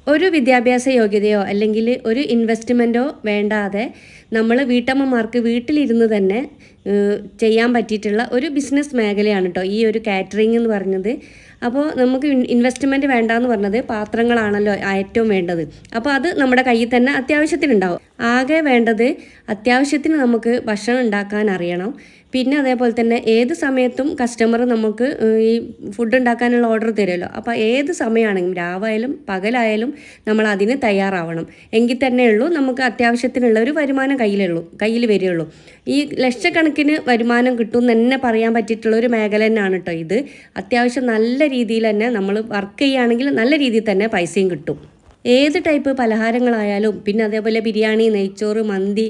ഒരു വിദ്യാഭ്യാസ യോഗ്യതയോ അല്ലെങ്കിൽ ഒരു ഇൻവെസ്റ്റ്മെൻറ്റോ വേണ്ടാതെ നമ്മൾ വീട്ടമ്മമാർക്ക് വീട്ടിലിരുന്ന് തന്നെ ചെയ്യാൻ പറ്റിയിട്ടുള്ള ഒരു ബിസിനസ് മേഖലയാണ് കേട്ടോ ഈ ഒരു കാറ്ററിംഗ് എന്ന് പറഞ്ഞത്. അപ്പോൾ നമുക്ക് ഇൻവെസ്റ്റ്മെൻറ്റ് വേണ്ടാന്ന് പറഞ്ഞത് പാത്രങ്ങളാണല്ലോ ഏറ്റവും വേണ്ടത്. അപ്പോൾ അത് നമ്മുടെ കയ്യിൽ തന്നെ അത്യാവശ്യത്തിനുണ്ടാവും. ആകെ വേണ്ടത് അത്യാവശ്യത്തിന് നമുക്ക് ഭക്ഷണം ഉണ്ടാക്കാൻ അറിയണം. പിന്നെ അതേപോലെ തന്നെ ഏത് സമയത്തും കസ്റ്റമർ നമുക്ക് ഈ ഫുഡ് ഉണ്ടാക്കാനുള്ള ഓർഡർ തരുമല്ലോ. അപ്പോൾ ഏത് സമയമാണെങ്കിലും രാവായാലും പകലായാലും നമ്മൾ അതിന് തയ്യാറാവണം. എങ്കിൽ തന്നെയുള്ളൂ നമുക്ക് അത്യാവശ്യത്തിനുള്ള ഒരു വരുമാനം കയ്യിൽ വരികയുള്ളൂ. ഈ ലക്ഷക്കണക്കിന് വരുമാനം കിട്ടും തന്നെ പറയാൻ പറ്റിയിട്ടുള്ള ഒരു മേഖല തന്നെയാണ് കേട്ടോ ഇത്. അത്യാവശ്യം നല്ല രീതിയിൽ തന്നെ നമ്മൾ വർക്ക് ചെയ്യുകയാണെങ്കിൽ നല്ല രീതിയിൽ തന്നെ പൈസയും കിട്ടും. ഏത് ടൈപ്പ് പലഹാരങ്ങളായാലും പിന്നെ അതേപോലെ ബിരിയാണി, നെയ്ച്ചോറ്, മന്തി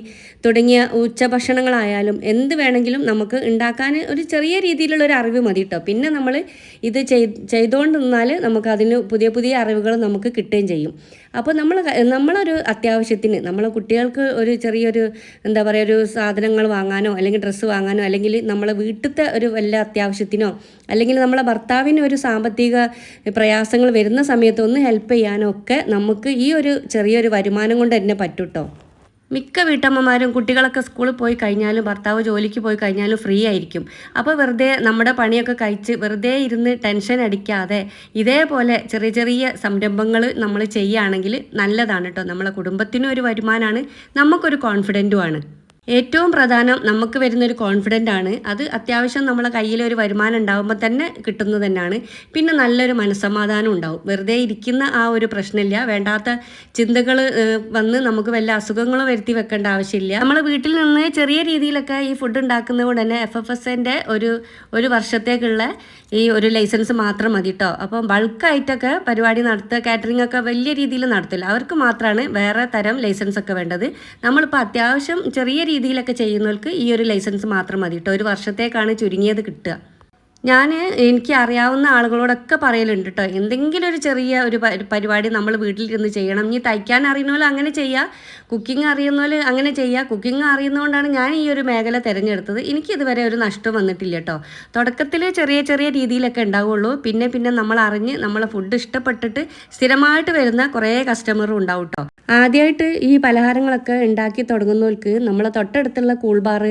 തുടങ്ങിയ ഉച്ചഭക്ഷണങ്ങളായാലും എന്ത് വേണമെങ്കിലും നമുക്ക് ഉണ്ടാക്കാൻ ഒരു ചെറിയ രീതിയിലുള്ള ഒരു അറിവ് മതി കേട്ടോ. പിന്നെ നമ്മൾ ഇത് ചെയ്തുകൊണ്ട് നിന്നാൽ നമുക്ക് അതിന് പുതിയ പുതിയ അറിവുകൾ നമുക്ക് കിട്ടുകയും ചെയ്യും. അപ്പോൾ നമ്മളൊരു അത്യാവശ്യത്തിന് നമ്മളെ കുട്ടികൾക്ക് ഒരു ചെറിയൊരു എന്താ പറയുക ഒരു സാധനങ്ങൾ വാങ്ങാനോ അല്ലെങ്കിൽ ഡ്രസ്സ് വാങ്ങാനോ അല്ലെങ്കിൽ നമ്മളെ വീട്ടിലത്തെ ഒരു വല്ല അത്യാവശ്യത്തിനോ അല്ലെങ്കിൽ നമ്മളെ ഭർത്താവിന് ഒരു സാമ്പത്തിക പ്രയാസങ്ങൾ വരുന്ന സമയത്ത് ഒന്ന് ഹെൽപ്പ് ചെയ്യാനോ ഒക്കെ നമുക്ക് ഈ ഒരു ചെറിയൊരു വരുമാനം കൊണ്ട് തന്നെ പറ്റും കേട്ടോ. മിക്ക വീട്ടമ്മമാരും കുട്ടികളൊക്കെ സ്കൂളിൽ പോയി കഴിഞ്ഞാലും ഭർത്താവ് ജോലിക്ക് പോയി കഴിഞ്ഞാലും ഫ്രീ ആയിരിക്കും. അപ്പോൾ വെറുതെ നമ്മുടെ പണിയൊക്കെ കഴിച്ച് വെറുതെ ഇരുന്ന് ടെൻഷൻ അടിക്കാതെ ഇതേപോലെ ചെറിയ ചെറിയ സംരംഭങ്ങൾ നമ്മൾ ചെയ്യുകയാണെങ്കിൽ നല്ലതാണ് കേട്ടോ. നമ്മളെ കുടുംബത്തിനും ഒരു വരുമാനമാണ്, നമുക്കൊരു കോൺഫിഡൻറ്റുമാണ്. ഏറ്റവും പ്രധാനം നമുക്ക് വരുന്നൊരു കോൺഫിഡൻ്റ് ആണ്. അത് അത്യാവശ്യം നമ്മളെ കയ്യിലൊരു വരുമാനം ഉണ്ടാകുമ്പോൾ തന്നെ കിട്ടുന്നത് തന്നെയാണ്. പിന്നെ നല്ലൊരു മനസ്സമാധാനം ഉണ്ടാവും. വെറുതെ ഇരിക്കുന്ന ആ ഒരു പ്രശ്നമില്ല. വേണ്ടാത്ത ചിന്തകൾ വന്ന് നമുക്ക് വല്ല അസുഖങ്ങളും വരുത്തി വെക്കേണ്ട ആവശ്യമില്ല. നമ്മൾ വീട്ടിൽ നിന്ന് ചെറിയ രീതിയിലൊക്കെ ഈ ഫുഡ് ഉണ്ടാക്കുന്നത് കൊണ്ട് തന്നെ FFSൻ്റെ ഒരു വർഷത്തേക്കുള്ള ഈ ഒരു ലൈസൻസ് മാത്രം മതി കേട്ടോ. അപ്പം ബൾക്കായിട്ടൊക്കെ പരിപാടി നടത്തുക, കാറ്ററിംഗ് ഒക്കെ വലിയ രീതിയിൽ നടത്തില്ല. അവർക്ക് മാത്രമാണ് വേറെ തരം ലൈസൻസ് ഒക്കെ വേണ്ടത്. നമ്മളിപ്പോൾ അത്യാവശ്യം ചെറിയ രീതിയിലൊക്കെ ചെയ്യുന്നവർക്ക് ഈ ഒരു ലൈസൻസ് മാത്രം മതി കേട്ടോ. ഒരു വർഷത്തേക്കാണ് ചുരുങ്ങിയത് കിട്ടുക. എനിക്ക് അറിയാവുന്ന ആളുകളോടൊക്കെ പറയലുണ്ട് കേട്ടോ, എന്തെങ്കിലും ഒരു ചെറിയ ഒരു പരിപാടി നമ്മൾ വീട്ടിലിരുന്ന് ചെയ്യണം. ഇനി തയ്ക്കാൻ അറിയുന്ന പോലെ അങ്ങനെ ചെയ്യുക, കുക്കിംഗ് അറിയുന്ന പോലെ അങ്ങനെ ചെയ്യുക. കുക്കിംഗ് അറിയുന്നതുകൊണ്ടാണ് ഞാൻ ഈ ഒരു മേഖല തിരഞ്ഞെടുത്തത്. എനിക്കിതുവരെ ഒരു നഷ്ടം വന്നിട്ടില്ല കേട്ടോ. തുടക്കത്തിൽ ചെറിയ ചെറിയ രീതിയിലൊക്കെ ഉണ്ടാവുള്ളൂ. പിന്നെ നമ്മൾ അറിഞ്ഞ് നമ്മളെ ഫുഡ് ഇഷ്ടപ്പെട്ടിട്ട് സ്ഥിരമായിട്ട് വരുന്ന കുറേ കസ്റ്റമറും ഉണ്ടാവും കേട്ടോ. ആദ്യമായിട്ട് ഈ പലഹാരങ്ങളൊക്കെ ഉണ്ടാക്കി തുടങ്ങുന്നവർക്ക് നമ്മളെ തൊട്ടടുത്തുള്ള കൂൾ ബാർ,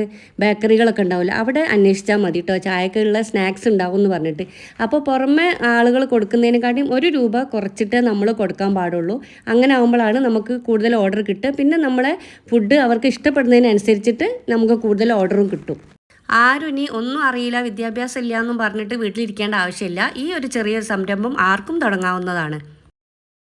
ബേക്കറികളൊക്കെ ഉണ്ടാവില്ല, അവിടെ അന്വേഷിച്ചാൽ മതി കേട്ടോ. ചായക്കുള്ള സ്നാക്സ് ഉണ്ടാവും എന്ന് പറഞ്ഞിട്ട്. അപ്പോൾ പുറമെ ആളുകൾ കൊടുക്കുന്നതിനെക്കാട്ടിയും ₹1 കുറച്ചിട്ട് നമ്മൾ കൊടുക്കാൻ പാടുള്ളൂ. അങ്ങനെ ആകുമ്പോഴാണ് നമുക്ക് കൂടുതൽ ഓർഡർ കിട്ടുക. പിന്നെ നമ്മളെ ഫുഡ് അവർക്ക് ഇഷ്ടപ്പെടുന്നതിനനുസരിച്ചിട്ട് നമുക്ക് കൂടുതൽ ഓർഡറും കിട്ടും. ആരും ഇനി ഒന്നും അറിയില്ല, വിദ്യാഭ്യാസം ഇല്ല എന്നും പറഞ്ഞിട്ട് വീട്ടിലിരിക്കേണ്ട ആവശ്യമില്ല. ഈ ഒരു ചെറിയൊരു സംരംഭം ആർക്കും തുടങ്ങാവുന്നതാണ്.